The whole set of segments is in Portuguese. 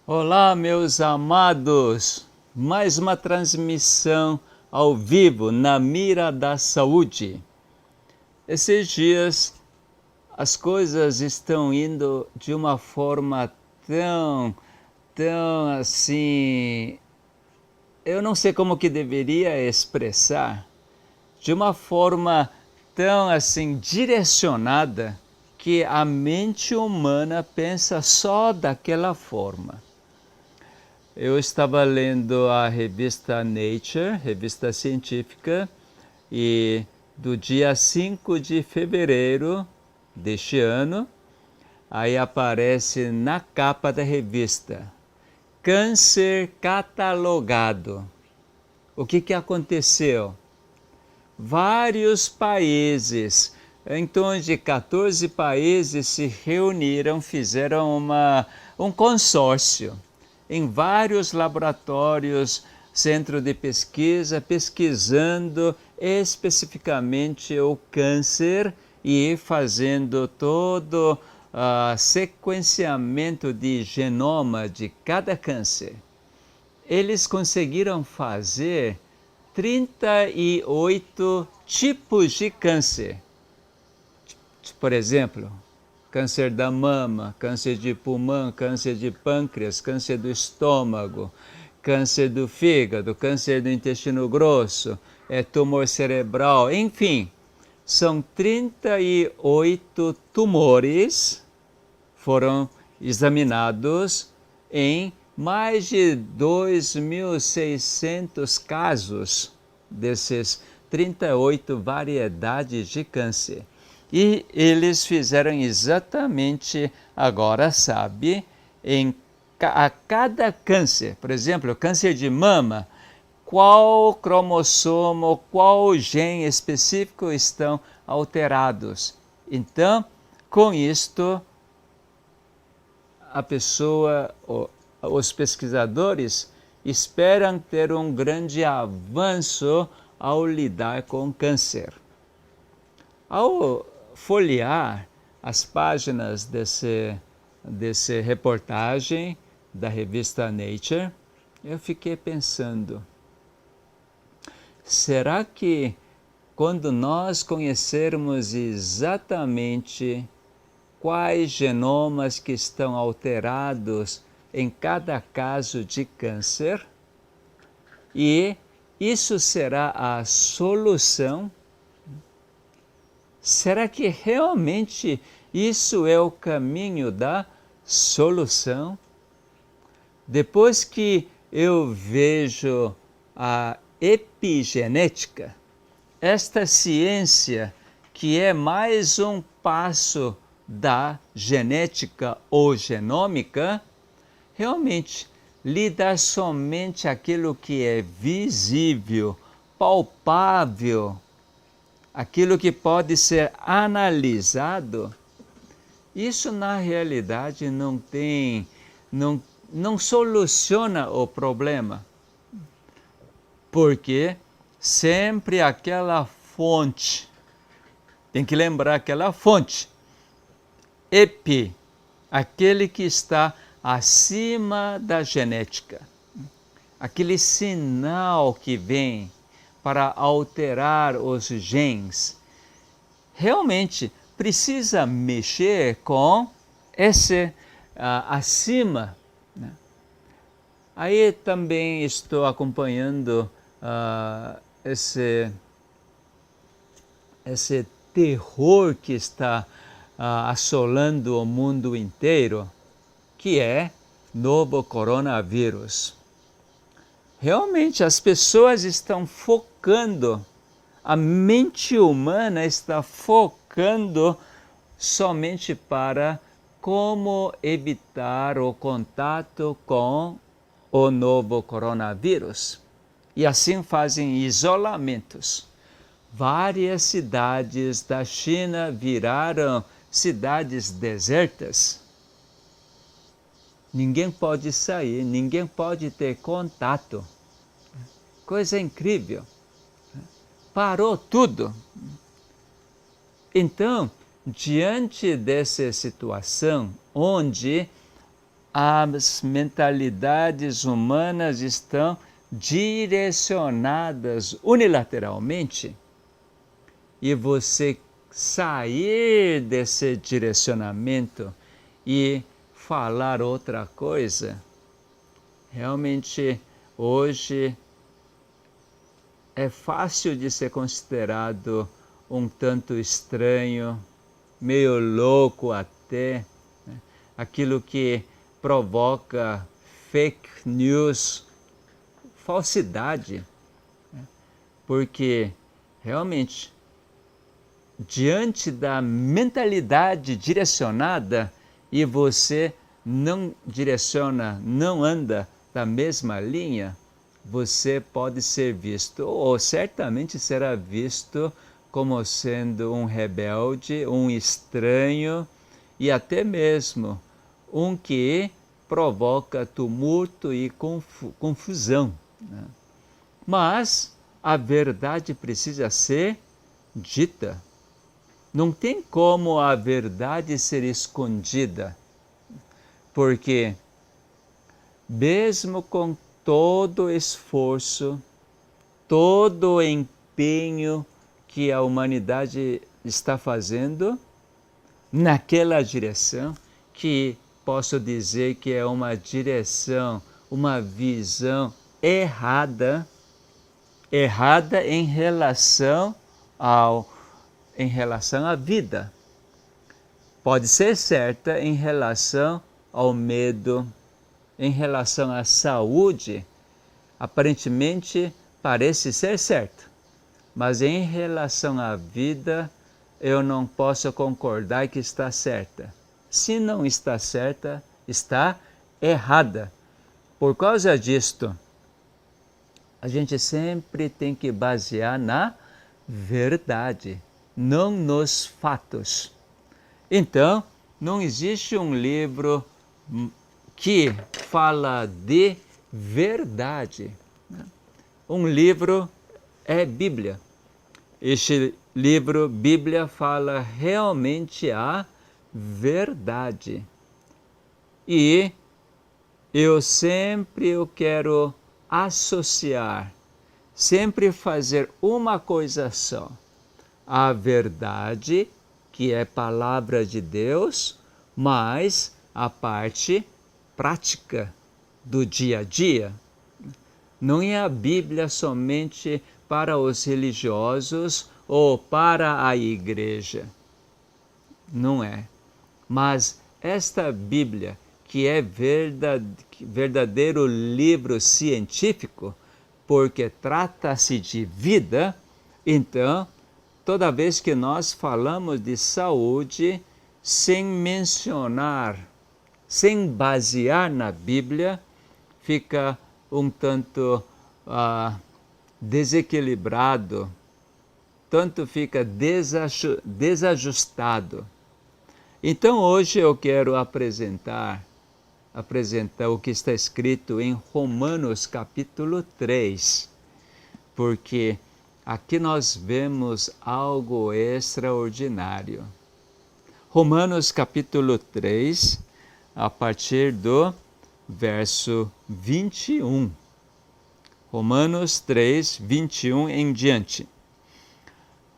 Olá, meus amados! Mais uma transmissão ao vivo na Mira da Saúde. Esses dias as coisas estão indo de uma forma tão assim, eu não sei como que deveria expressar, de uma forma tão assim direcionada que a mente humana pensa só daquela forma. Eu estava lendo a revista Nature, revista científica, e do dia 5 de fevereiro deste ano, aí aparece na capa da revista, câncer catalogado. O que aconteceu? Vários países, em torno de 14 países, se reuniram, fizeram um consórcio em vários laboratórios, centro de pesquisa, pesquisando especificamente o câncer e fazendo todo sequenciamento de genoma de cada câncer. Eles conseguiram fazer 38 tipos de câncer. Por exemplo, câncer da mama, câncer de pulmão, câncer de pâncreas, câncer do estômago, câncer do fígado, câncer do intestino grosso, tumor cerebral, enfim. São 38 tumores foram examinados em mais de 2.600 casos desses 38 variedades de câncer. E eles fizeram exatamente, agora sabe, a cada câncer, por exemplo, câncer de mama, qual cromossomo, qual gene específico estão alterados. Então, com isto, a pessoa, os pesquisadores esperam ter um grande avanço ao lidar com câncer. Ao folhear as páginas desse reportagem da revista Nature, eu fiquei pensando, será que quando nós conhecermos exatamente quais genomas que estão alterados em cada caso de câncer, e isso será a solução? Será que realmente isso é o caminho da solução? Depois que eu vejo a epigenética, esta ciência que é mais um passo da genética ou genômica, realmente lidar somente aquilo que é visível, palpável, aquilo que pode ser analisado, isso na realidade não soluciona o problema. Porque sempre aquela fonte, tem que lembrar aquela fonte, epi, aquele que está acima da genética, aquele sinal que vem para alterar os genes, realmente precisa mexer com esse acima. Né? Aí também estou acompanhando esse terror que está assolando o mundo inteiro, que é novo coronavírus. Realmente as pessoas estão focando, a mente humana está focando somente para como evitar o contato com o novo coronavírus. E assim fazem isolamentos. Várias cidades da China viraram cidades desertas. Ninguém pode sair, ninguém pode ter contato. Coisa incrível. Parou tudo. Então, diante dessa situação onde as mentalidades humanas estão direcionadas unilateralmente e você sair desse direcionamento e falar outra coisa, realmente hoje é fácil de ser considerado um tanto estranho, meio louco até, né? Aquilo que provoca fake news, falsidade, né? Porque realmente, diante da mentalidade direcionada e você não direciona, não anda da mesma linha, você pode ser visto, ou certamente será visto, como sendo um rebelde, um estranho e até mesmo um que provoca tumulto e confusão, né? Mas a verdade precisa ser dita. Não tem como a verdade ser escondida, porque mesmo com todo o esforço, todo o empenho que a humanidade está fazendo naquela direção, que posso dizer que é uma direção, uma visão errada em relação à vida. Pode ser certa em relação ao medo, em relação à saúde, aparentemente parece ser certa, mas em relação à vida, eu não posso concordar que está certa. Se não está certa, está errada. Por causa disto, a gente sempre tem que basear na verdade, não nos fatos. Então, não existe um livro que fala de verdade. Um livro é Bíblia. Este livro, Bíblia, fala realmente a verdade. E eu quero associar, sempre fazer uma coisa só. A verdade, que é palavra de Deus, mas a parte prática do dia a dia. Não é a Bíblia somente para os religiosos ou para a igreja. Não é. Mas esta Bíblia, que é verdadeiro livro científico, porque trata-se de vida, então, toda vez que nós falamos de saúde, sem mencionar, sem basear na Bíblia, fica um tanto desequilibrado, tanto fica desajustado. Então hoje eu quero apresentar o que está escrito em Romanos capítulo 3, porque aqui nós vemos algo extraordinário. Romanos capítulo 3, a partir do verso 21. Romanos 3, 21 em diante.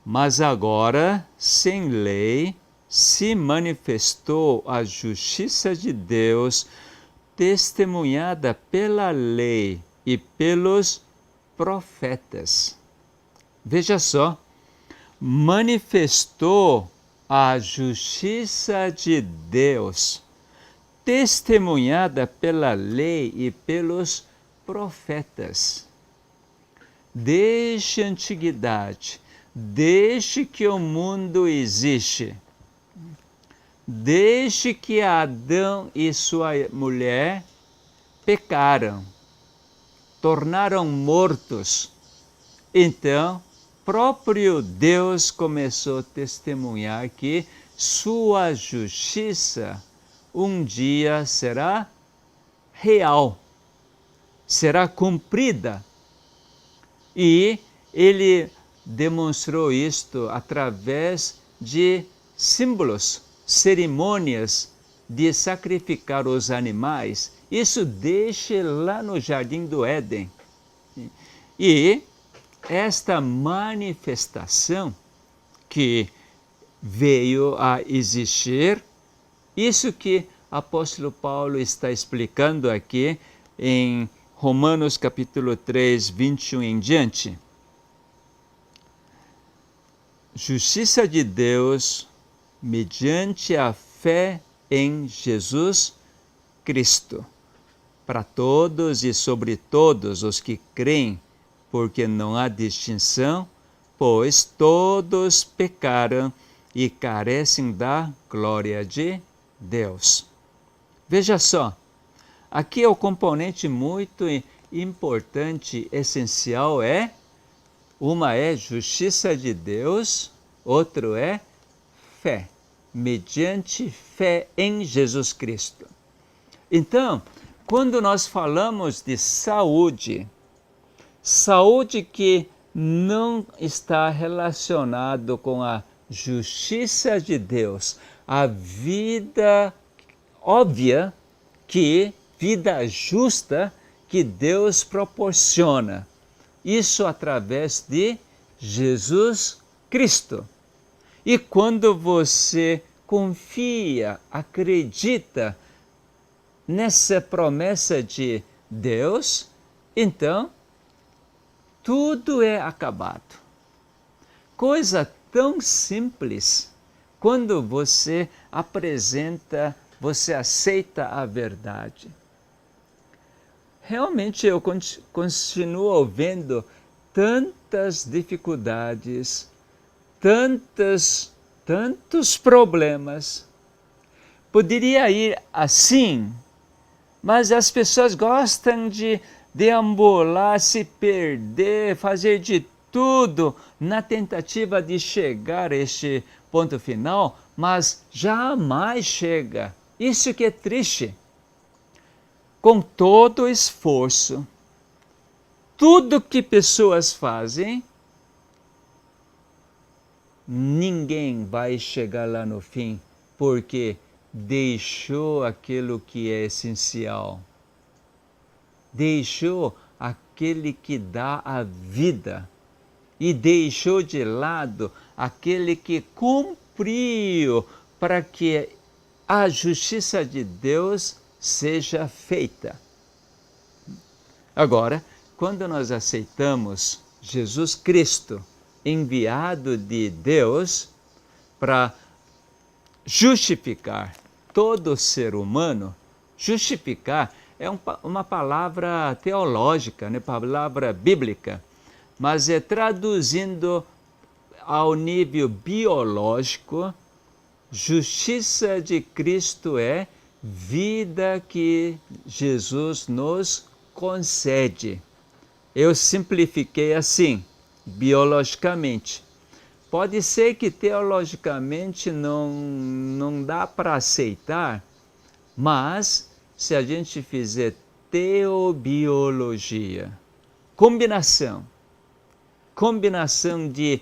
Mas agora, sem lei, se manifestou a justiça de Deus, testemunhada pela lei e pelos profetas. Veja só, manifestou a justiça de Deus, testemunhada pela lei e pelos profetas. Desde a antiguidade, desde que o mundo existe, desde que Adão e sua mulher pecaram, tornaram mortos, então, próprio Deus começou a testemunhar que sua justiça um dia será real, será cumprida. E ele demonstrou isto através de símbolos, cerimônias de sacrificar os animais, isso deixa lá no Jardim do Éden. E esta manifestação que veio a existir, isso que o apóstolo Paulo está explicando aqui em Romanos capítulo 3, 21 em diante. Justiça de Deus mediante a fé em Jesus Cristo, para todos e sobre todos os que creem, porque não há distinção, pois todos pecaram e carecem da glória de Deus. Veja só, aqui é o componente muito importante, essencial, uma é justiça de Deus, outro é fé, mediante fé em Jesus Cristo. Então, quando nós falamos de saúde, saúde que não está relacionado com a justiça de Deus, a vida óbvia, vida justa que Deus proporciona. Isso através de Jesus Cristo. E quando você confia, acredita nessa promessa de Deus, então tudo é acabado. Coisa tão simples, quando você apresenta, você aceita a verdade. Realmente eu continuo vendo tantas dificuldades, tantos problemas. Poderia ir assim, mas as pessoas gostam de deambular, se perder, fazer de tudo na tentativa de chegar a este ponto final, mas jamais chega. Isso que é triste. Com todo o esforço, tudo que pessoas fazem, ninguém vai chegar lá no fim, porque deixou aquilo que é essencial. Deixou aquele que dá a vida e deixou de lado aquele que cumpriu para que a justiça de Deus seja feita. Agora, quando nós aceitamos Jesus Cristo, enviado de Deus para justificar todo ser humano, justificar é uma palavra teológica, né? Palavra bíblica, mas traduzindo ao nível biológico, justiça de Cristo é vida que Jesus nos concede. Eu simplifiquei assim, biologicamente. Pode ser que teologicamente não dá para aceitar, mas se a gente fizer teobiologia, combinação de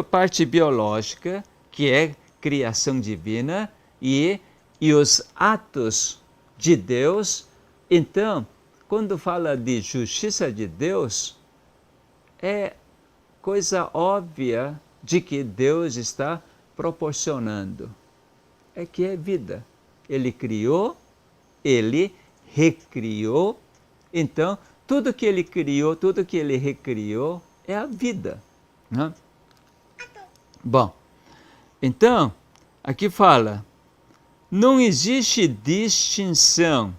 parte biológica, que é criação divina, e os atos de Deus, então, quando fala de justiça de Deus, é coisa óbvia de que Deus está proporcionando. É que é vida. Ele criou, ele recriou, então tudo que ele criou, tudo que ele recriou é a vida. Né? Bom, então, aqui fala, não existe distinção.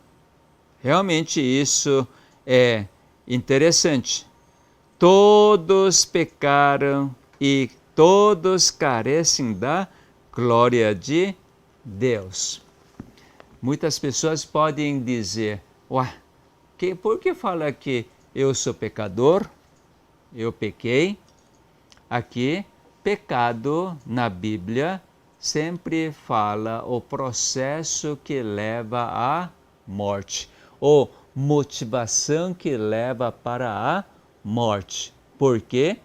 Realmente isso é interessante. Todos pecaram e todos carecem da glória de Deus. Muitas pessoas podem dizer, por que fala que eu sou pecador? Eu pequei. Aqui, pecado na Bíblia sempre fala o processo que leva à morte, ou motivação que leva para a morte. Porque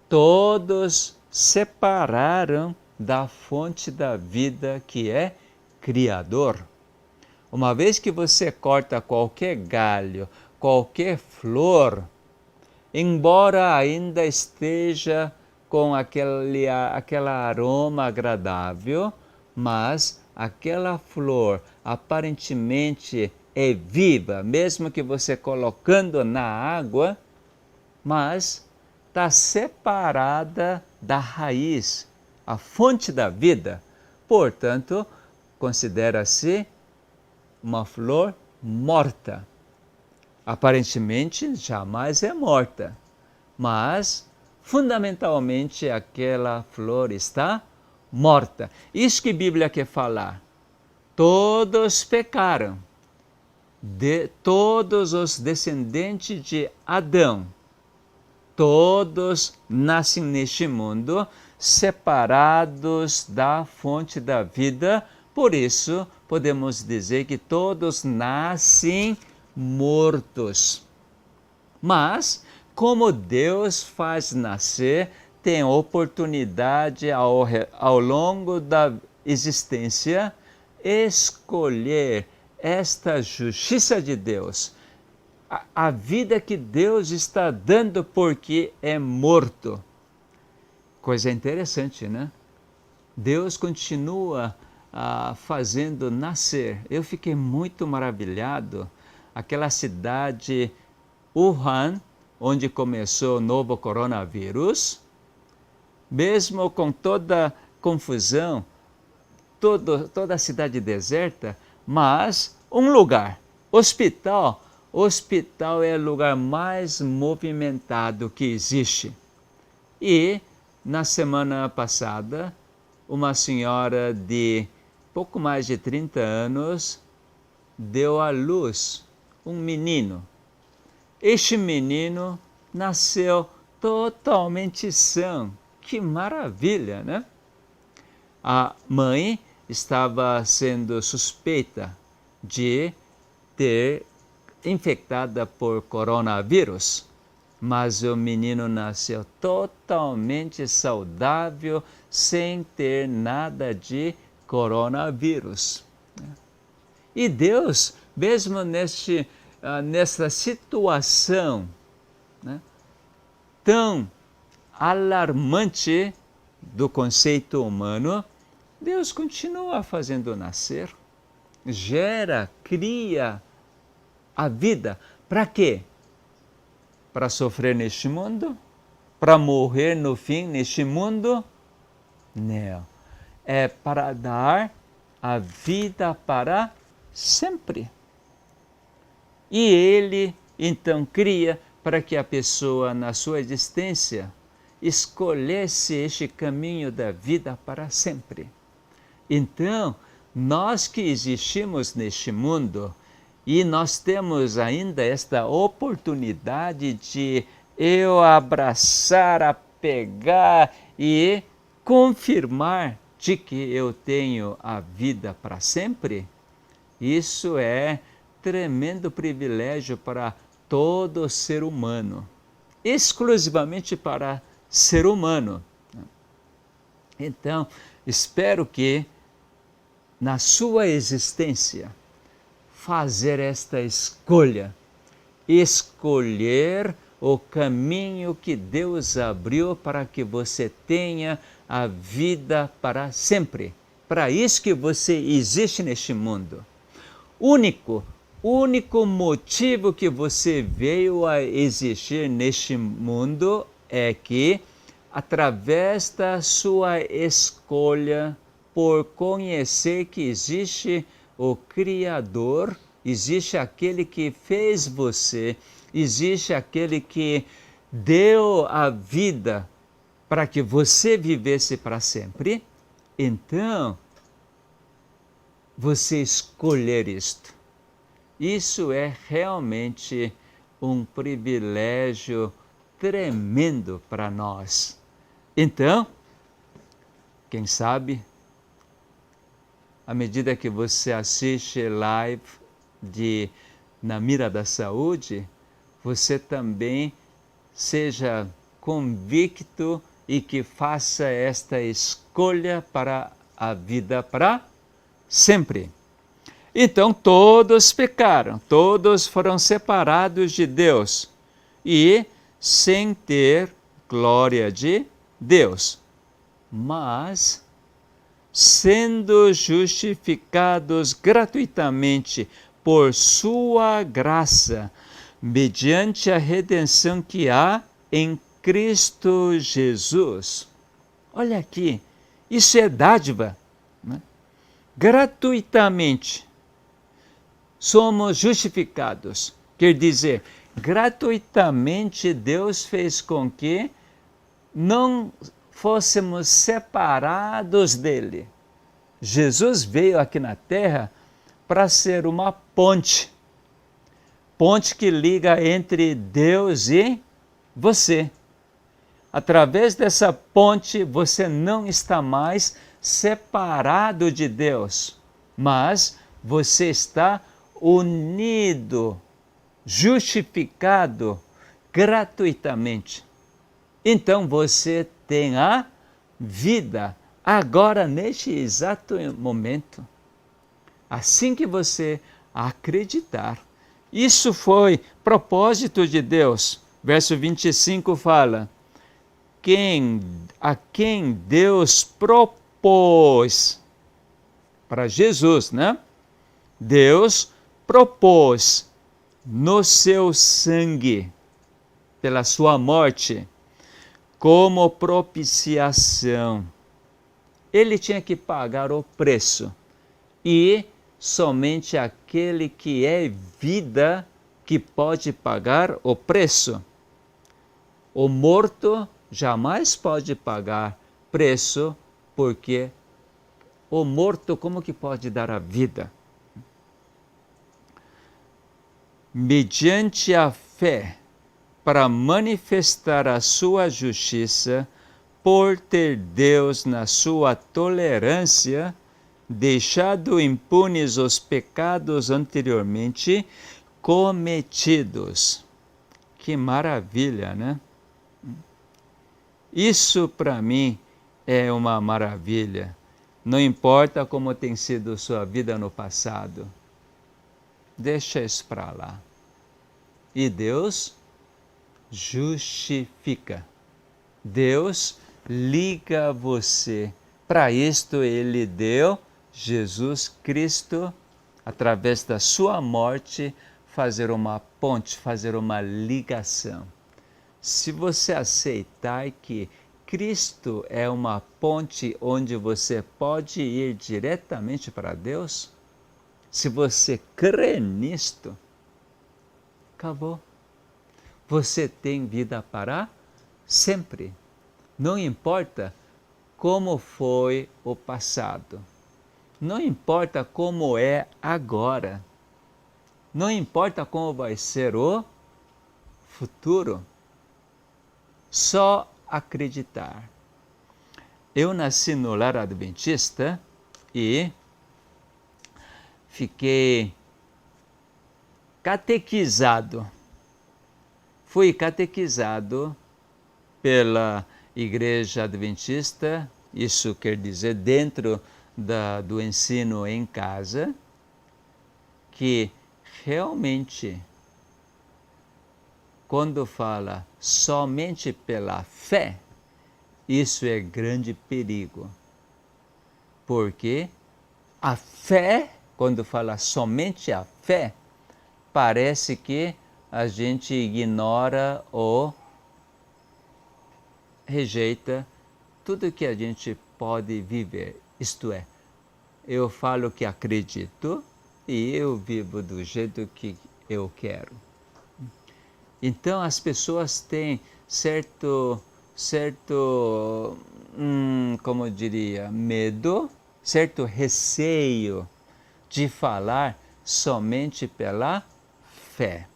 todos separaram da fonte da vida que é Criador. Uma vez que você corta qualquer galho, qualquer flor, embora ainda esteja com aquele aroma agradável, mas aquela flor aparentemente é viva, mesmo que você colocando na água, mas está separada da raiz, a fonte da vida. Portanto, considera-se uma flor morta. Aparentemente, jamais é morta, mas fundamentalmente aquela flor está morta. Isso que a Bíblia quer falar. Todos pecaram. Todos os descendentes de Adão, todos nascem neste mundo separados da fonte da vida. Por isso, podemos dizer que todos nascem mortos. Mas, como Deus faz nascer, tem oportunidade ao longo da existência escolher esta justiça de Deus, a vida que Deus está dando porque é morto. Coisa interessante, né? Deus continua fazendo nascer. Eu fiquei muito maravilhado. Aquela cidade Wuhan, onde começou o novo coronavírus, mesmo com toda a confusão, toda a cidade deserta, mas um lugar, hospital é o lugar mais movimentado que existe. E na semana passada, uma senhora de pouco mais de 30 anos deu à luz um menino. Este menino nasceu totalmente são. Que maravilha, né? A mãe estava sendo suspeita de ter infectada por coronavírus, mas o menino nasceu totalmente saudável, sem ter nada de coronavírus. E Deus, mesmo nessa situação, né, tão alarmante do conceito humano, Deus continua fazendo nascer, gera, cria a vida. Para quê? Para sofrer neste mundo? Para morrer no fim neste mundo? Não. É para dar a vida para sempre. E Ele então cria para que a pessoa na sua existência escolhesse este caminho da vida para sempre. Então, nós que existimos neste mundo, e nós temos ainda esta oportunidade de eu abraçar, apegar e confirmar de que eu tenho a vida para sempre, isso é tremendo privilégio para todo ser humano, exclusivamente para ser humano. Então, espero que na sua existência fazer esta escolha, escolher o caminho que Deus abriu para que você tenha a vida para sempre. Para isso que você existe neste mundo. Único motivo que você veio a existir neste mundo é que, através da sua escolha por conhecer que existe o Criador, existe aquele que fez você, existe aquele que deu a vida para que você vivesse para sempre, então você escolher isto. Isso é realmente um privilégio tremendo para nós. Então, quem sabe, à medida que você assiste live Na Mira da Saúde, você também seja convicto e que faça esta escolha para a vida para sempre. Então todos pecaram, todos foram separados de Deus e sem ter glória de Deus. Mas, sendo justificados gratuitamente por sua graça, mediante a redenção que há em Cristo Jesus. Olha aqui, isso é dádiva, né? Gratuitamente somos justificados. Quer dizer, gratuitamente Deus fez com que não fôssemos separados dele. Jesus veio aqui na terra para ser uma ponte que liga entre Deus e você. Através dessa ponte, você não está mais separado de Deus, mas você está unido, justificado gratuitamente. Então você tem a vida agora, neste exato momento. Assim que você acreditar. Isso foi propósito de Deus. Verso 25 fala: a quem Deus propôs, para Jesus, né? Deus propôs no seu sangue, pela sua morte, como propiciação. Ele tinha que pagar o preço. E somente aquele que é vida que pode pagar o preço. O morto jamais pode pagar preço, porque o morto como que pode dar a vida? Mediante a fé, para manifestar a sua justiça, por ter Deus na sua tolerância deixado impunes os pecados anteriormente cometidos. Que maravilha, né? Isso para mim é uma maravilha. Não importa como tem sido sua vida no passado. Deixa isso para lá. E Deus justifica. Deus liga você. Para isto Ele deu Jesus Cristo, através da sua morte, fazer uma ponte, fazer uma ligação. Se você aceitar que Cristo é uma ponte onde você pode ir diretamente para Deus, se você crê nisto, acabou. Você tem vida para sempre. Não importa como foi o passado. Não importa como é agora. Não importa como vai ser o futuro. Só acreditar. Eu nasci no lar adventista e fiquei catequizado. Fui catequizado pela Igreja Adventista, isso quer dizer dentro do ensino em casa, que realmente, quando fala somente pela fé, isso é grande perigo. Porque a fé, quando fala somente a fé, parece que a gente ignora ou rejeita tudo que a gente pode viver. Isto é, eu falo que acredito e eu vivo do jeito que eu quero. Então as pessoas têm como eu diria, medo, certo receio de falar somente pela fé.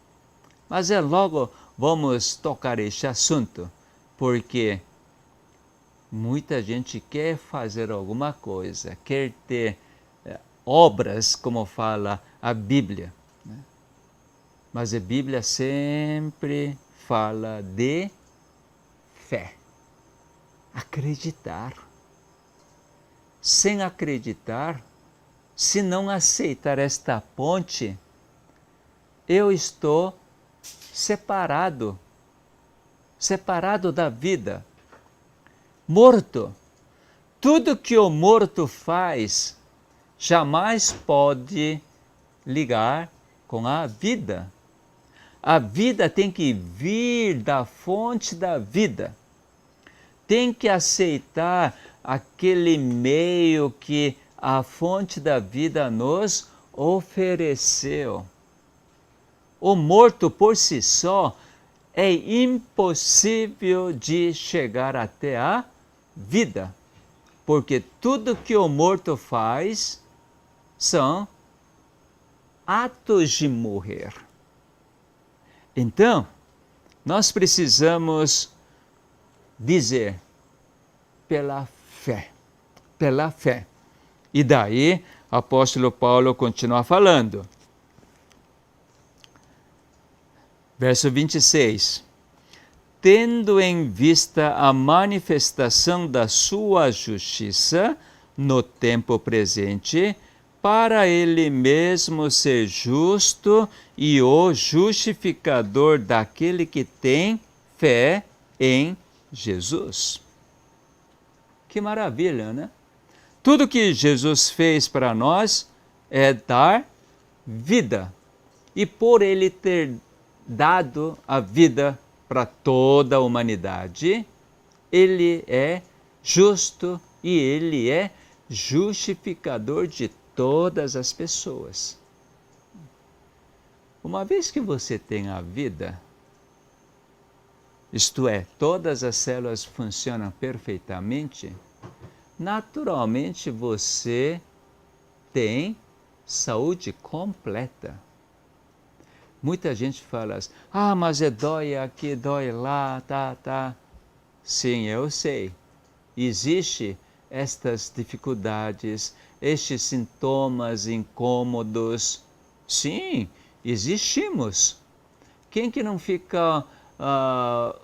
Mas logo vamos tocar este assunto, porque muita gente quer fazer alguma coisa, quer ter obras, como fala a Bíblia, né? Mas a Bíblia sempre fala de fé, acreditar. Sem acreditar, se não aceitar esta ponte, eu estou separado da vida, morto. Tudo que o morto faz jamais pode ligar com a vida. A vida tem que vir da fonte da vida. Tem que aceitar aquele meio que a fonte da vida nos ofereceu. O morto por si só é impossível de chegar até a vida, porque tudo que o morto faz são atos de morrer. Então, nós precisamos dizer pela fé. E daí, o apóstolo Paulo continua falando. Verso 26. Tendo em vista a manifestação da sua justiça no tempo presente, para ele mesmo ser justo e o justificador daquele que tem fé em Jesus. Que maravilha, né? Tudo que Jesus fez para nós é dar vida. E por ele ter dado a vida para toda a humanidade, ele é justo e ele é justificador de todas as pessoas. Uma vez que você tem a vida, isto é, todas as células funcionam perfeitamente, naturalmente você tem saúde completa. Muita gente fala assim, mas dói aqui, dói lá, tá. Sim, eu sei. Existem estas dificuldades, estes sintomas incômodos. Sim, existimos. Quem que não fica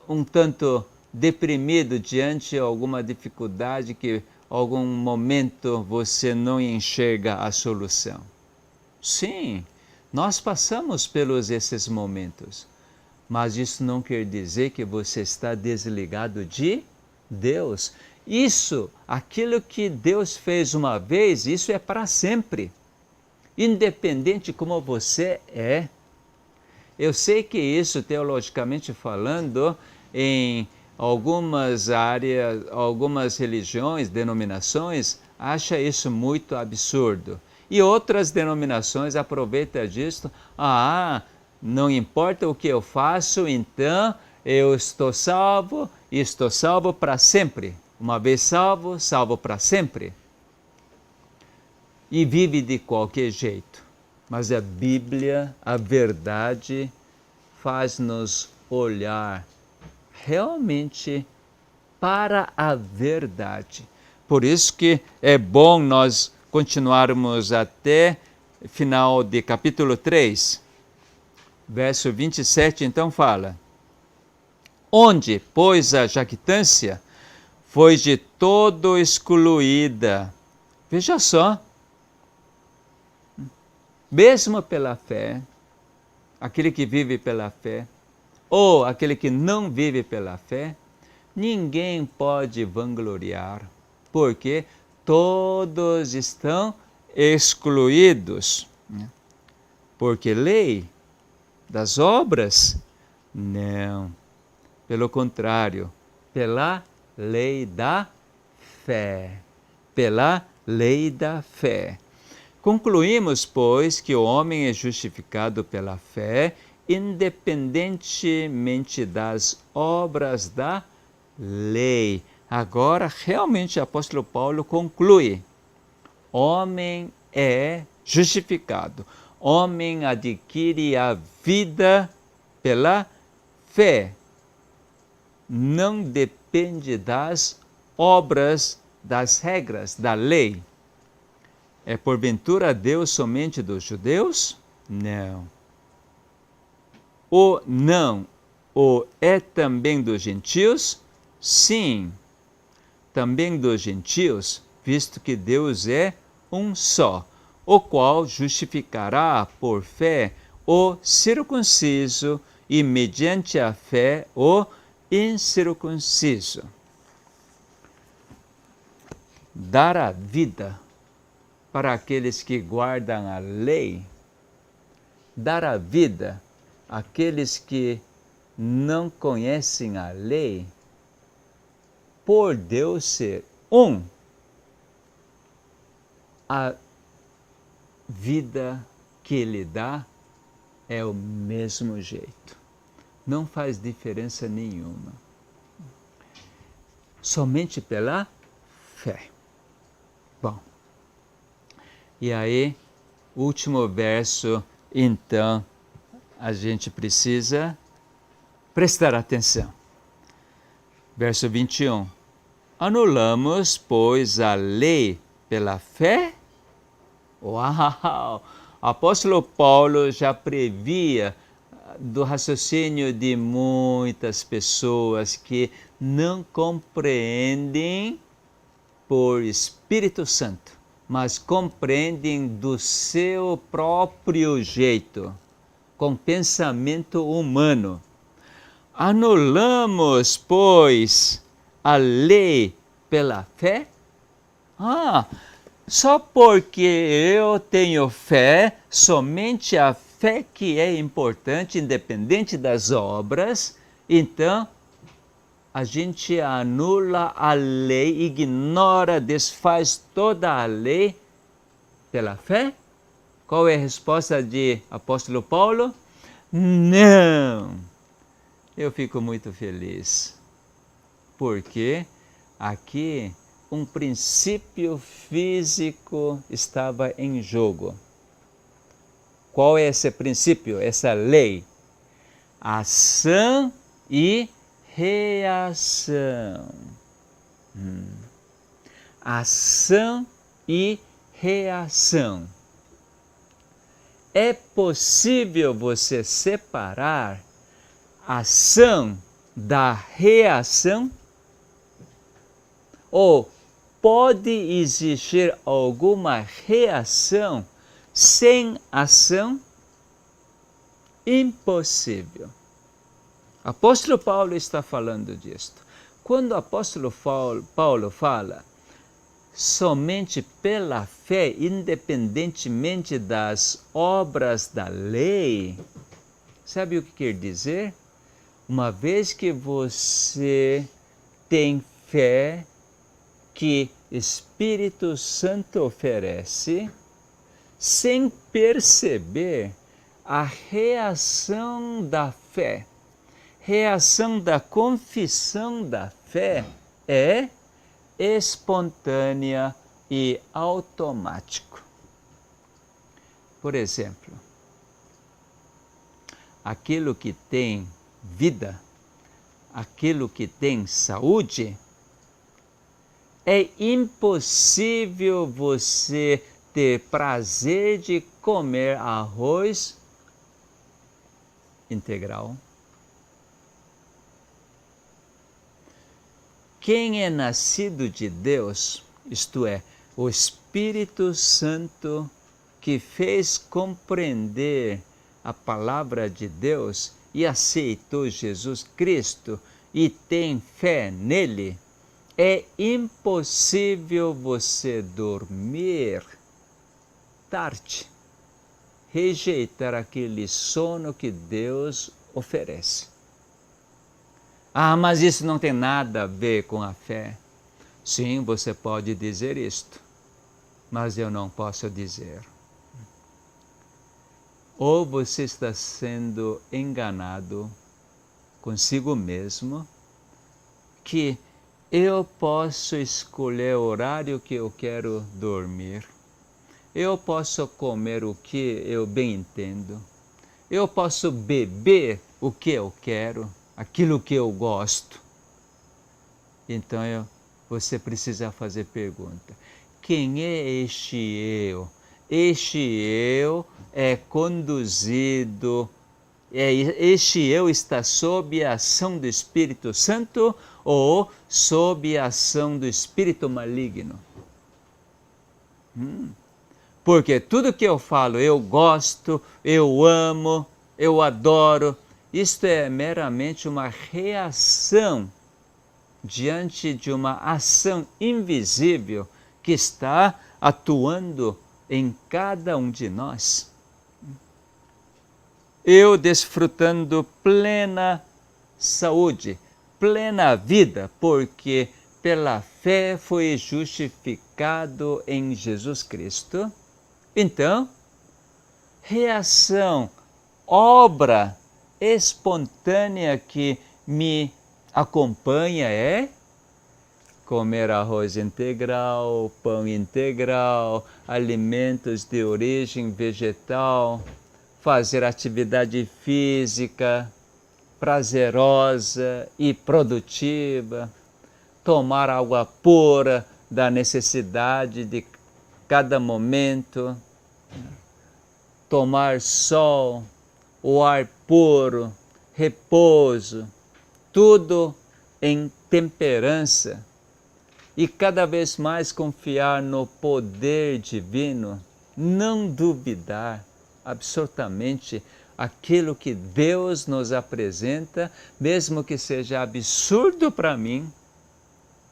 um tanto deprimido diante de alguma dificuldade que algum momento você não enxerga a solução? Sim, nós passamos pelos esses momentos, mas isso não quer dizer que você está desligado de Deus. Isso, aquilo que Deus fez uma vez, isso é para sempre, independente de como você é. Eu sei que isso, teologicamente falando, em algumas áreas, algumas religiões, denominações, acha isso muito absurdo. E outras denominações aproveitam disso. Não importa o que eu faço, então eu estou salvo e estou salvo para sempre. Uma vez salvo, salvo para sempre. E vive de qualquer jeito. Mas a Bíblia, a verdade, faz-nos olhar realmente para a verdade. Por isso que é bom nós continuarmos até final de capítulo 3, verso 27, então fala: onde, pois, a jactância foi de todo excluída. Veja só, mesmo pela fé, aquele que vive pela fé, ou aquele que não vive pela fé, ninguém pode vangloriar, porque todos estão excluídos. Porque lei das obras? Não. Pelo contrário, pela lei da fé. Pela lei da fé. Concluímos, pois, que o homem é justificado pela fé, independentemente das obras da lei. Agora, realmente, o apóstolo Paulo conclui: homem é justificado, homem adquire a vida pela fé. Não depende das obras, das regras, da lei. É porventura Deus somente dos judeus? Não. O é também dos gentios? Sim, também dos gentios, visto que Deus é um só. o qual justificará por fé o circunciso e mediante a fé o incircunciso. Dar a vida para aqueles que guardam a lei, dar a vida àqueles que não conhecem a lei, por Deus ser um, a vida que Ele dá é o mesmo jeito. Não faz diferença nenhuma. Somente pela fé. Bom, e aí, último verso, então, a gente precisa prestar atenção. Verso 21. Anulamos, pois, a lei pela fé? Uau! O apóstolo Paulo já previa do raciocínio de muitas pessoas que não compreendem por Espírito Santo, mas compreendem do seu próprio jeito, com pensamento humano. Anulamos, pois, a lei pela fé? Só porque eu tenho fé, somente a fé que é importante, independente das obras, então a gente anula a lei, ignora, desfaz toda a lei pela fé? Qual é a resposta de apóstolo Paulo? Não! Eu fico muito feliz, porque aqui um princípio físico estava em jogo. Qual é esse princípio, essa lei? Ação e reação. Ação e reação. É possível você separar a ação da reação? Ou pode existir alguma reação sem ação? Impossível. Apóstolo Paulo está falando disto. Quando o apóstolo Paulo fala somente pela fé, independentemente das obras da lei, sabe o que quer dizer? Uma vez que você tem fé que Espírito Santo oferece, sem perceber a reação da fé, reação da confissão da fé é espontânea e automático. Por exemplo, aquilo que tem vida, aquilo que tem saúde, é impossível você ter prazer de comer arroz integral. Quem é nascido de Deus, isto é, o Espírito Santo que fez compreender a palavra de Deus e aceitou Jesus Cristo e tem fé nele, é impossível você dormir tarde, rejeitar aquele sono que Deus oferece. Mas isso não tem nada a ver com a fé. Sim, você pode dizer isto, mas eu não posso dizer. Ou você está sendo enganado consigo mesmo, que eu posso escolher o horário que eu quero dormir, eu posso comer o que eu bem entendo, eu posso beber o que eu quero, aquilo que eu gosto. Então você precisa fazer pergunta: quem é este eu? Este eu é conduzido, este eu está sob a ação do Espírito Santo ou sob a ação do Espírito maligno? Porque tudo que eu falo, eu gosto, eu amo, eu adoro, isto é meramente uma reação diante de uma ação invisível que está atuando em cada um de nós. Eu desfrutando plena saúde, plena vida, porque pela fé fui justificado em Jesus Cristo. Então, reação, obra espontânea que me acompanha é comer arroz integral, pão integral, alimentos de origem vegetal, fazer atividade física prazerosa e produtiva, tomar água pura da necessidade de cada momento, tomar sol, o ar puro, repouso, tudo em temperança e cada vez mais confiar no poder divino, não duvidar absolutamente aquilo que Deus nos apresenta, mesmo que seja absurdo para mim,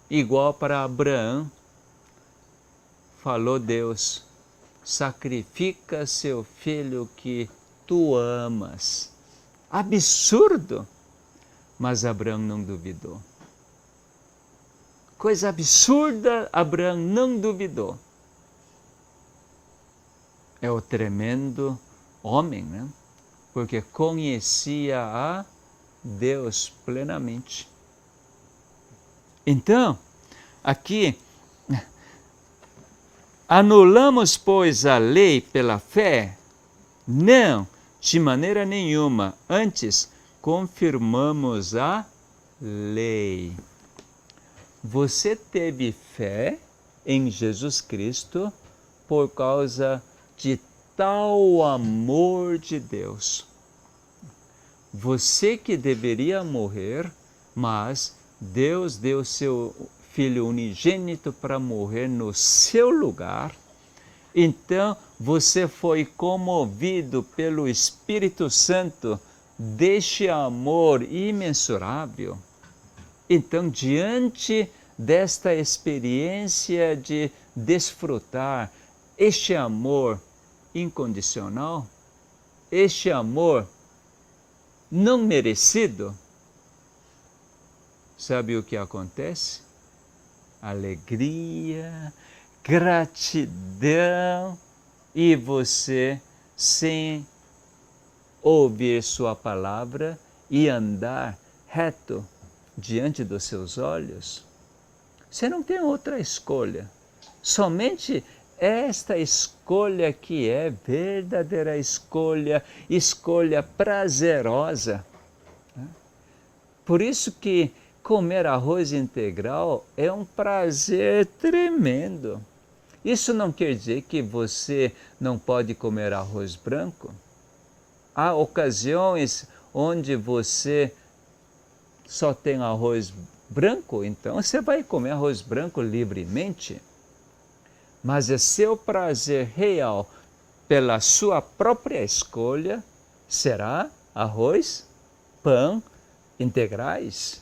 igual para Abraão. Falou Deus: sacrifica seu filho que tu amas. Absurdo! Mas Abraão não duvidou. Coisa absurda, Abraão não duvidou. É o tremendo homem, né? Porque conhecia a Deus plenamente. Então, aqui, anulamos, pois, a lei pela fé? Não, de maneira nenhuma. Antes, confirmamos a lei. Você teve fé em Jesus Cristo por causa de tal amor de Deus. Você que deveria morrer, mas Deus deu seu Filho unigênito para morrer no seu lugar. Então você foi comovido pelo Espírito Santo deste amor imensurável. Então, diante desta experiência de desfrutar este amor incondicional, este amor não merecido, sabe o que acontece? Alegria, gratidão, e você, sem ouvir sua palavra e andar reto diante dos seus olhos, você não tem outra escolha. Somente esta escolha que é verdadeira escolha, escolha prazerosa. Por isso que comer arroz integral é um prazer tremendo. Isso não quer dizer que você não pode comer arroz branco. Há ocasiões onde você só tem arroz branco, então você vai comer arroz branco livremente. Mas é seu prazer real pela sua própria escolha será arroz, pão integrais.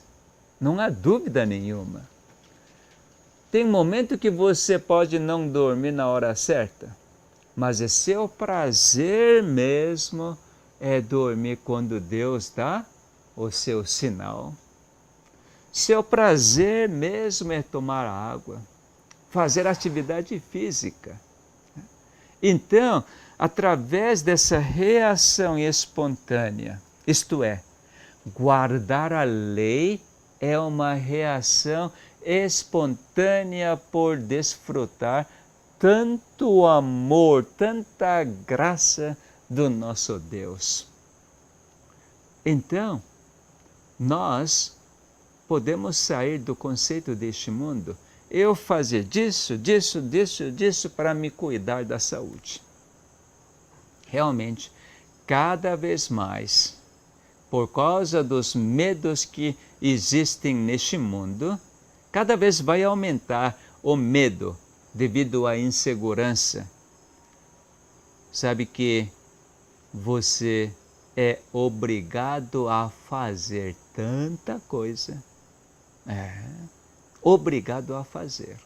Não há dúvida nenhuma. Tem momento que você pode não dormir na hora certa, mas é seu prazer mesmo é dormir quando Deus dá o seu sinal. Seu prazer mesmo é tomar água, fazer atividade física. Então, através dessa reação espontânea, isto é, guardar a lei é uma reação espontânea por desfrutar tanto amor, tanta graça do nosso Deus. Então, nós podemos sair do conceito deste mundo, eu fazer disso para me cuidar da saúde. Realmente, cada vez mais, por causa dos medos que existem neste mundo, cada vez vai aumentar o medo devido à insegurança. Sabe que você é obrigado a fazer tanta coisa. Obrigado a fazer.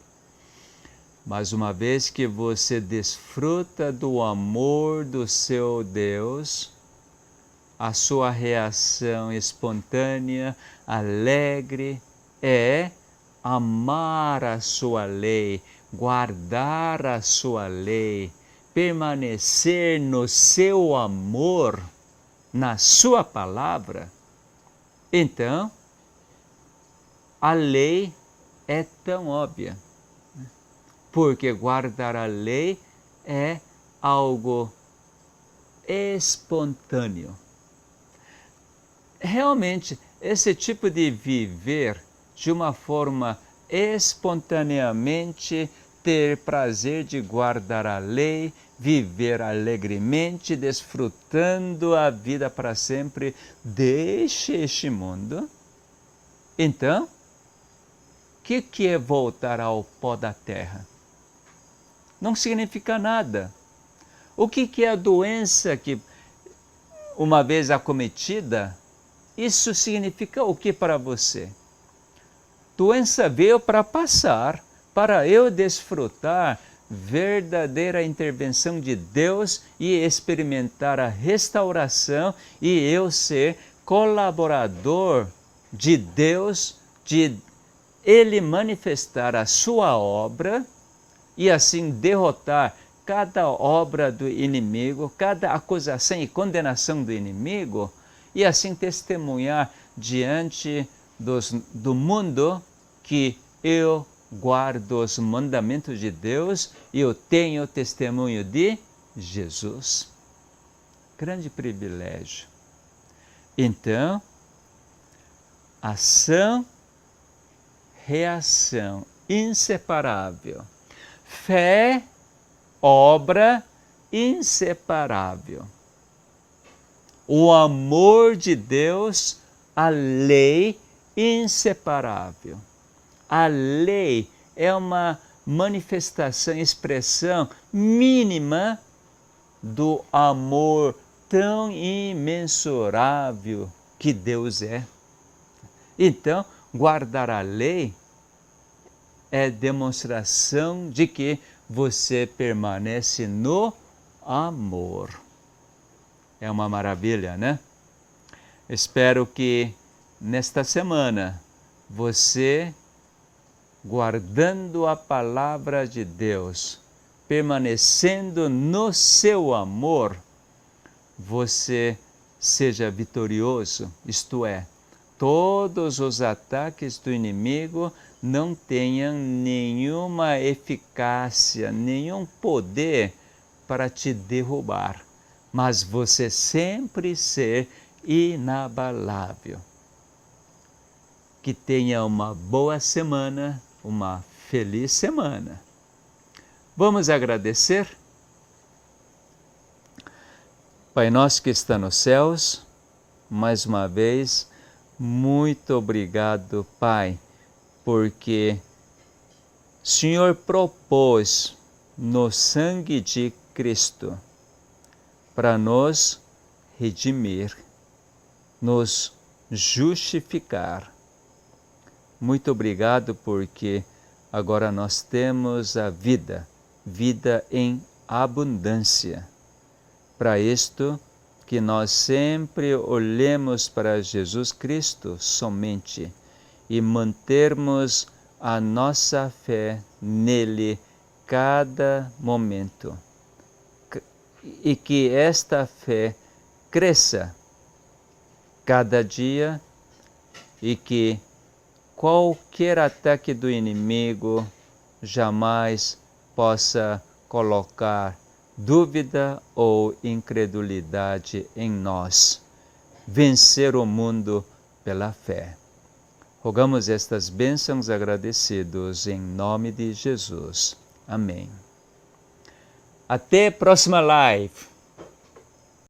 Mas uma vez que você desfruta do amor do seu Deus, a sua reação espontânea, alegre, é amar a sua lei, guardar a sua lei, permanecer no seu amor, na sua palavra. Então, a lei é tão óbvia, porque guardar a lei é algo espontâneo. Realmente, esse tipo de viver de uma forma espontaneamente, ter prazer de guardar a lei, viver alegremente, desfrutando a vida para sempre, deixe este mundo. Então, o que é voltar ao pó da terra? Não significa nada. O que é a doença que, uma vez acometida, isso significa o que para você? Doença veio para passar, para eu desfrutar verdadeira intervenção de Deus e experimentar a restauração e eu ser colaborador de Deus, de Ele manifestar a sua obra e assim derrotar cada obra do inimigo, cada acusação e condenação do inimigo, e assim testemunhar diante do mundo que eu guardo os mandamentos de Deus e eu tenho testemunho de Jesus. Grande privilégio. Então, ação, reação, inseparável. Fé, obra, inseparável. O amor de Deus, a lei, inseparável. A lei é uma manifestação, expressão mínima do amor tão imensurável que Deus é. Então, guardar a lei é demonstração de que você permanece no amor. É uma maravilha, né? Espero que nesta semana você, guardando a palavra de Deus, permanecendo no seu amor, você seja vitorioso, isto é, todos os ataques do inimigo não tenham nenhuma eficácia, nenhum poder para te derrubar, mas você sempre ser inabalável. Que tenha uma boa semana, uma feliz semana. Vamos agradecer? Pai nosso que está nos céus, mais uma vez, muito obrigado, Pai, porque o Senhor propôs no sangue de Cristo para nos redimir, nos justificar. Muito obrigado porque agora nós temos a vida em abundância. Para isto que nós sempre olhemos para Jesus Cristo somente e mantermos a nossa fé nele cada momento. E que esta fé cresça cada dia e que qualquer ataque do inimigo jamais possa colocar dúvida ou incredulidade em nós. Vencer o mundo pela fé. Rogamos estas bênçãos agradecidos em nome de Jesus. Amém. Até a próxima live.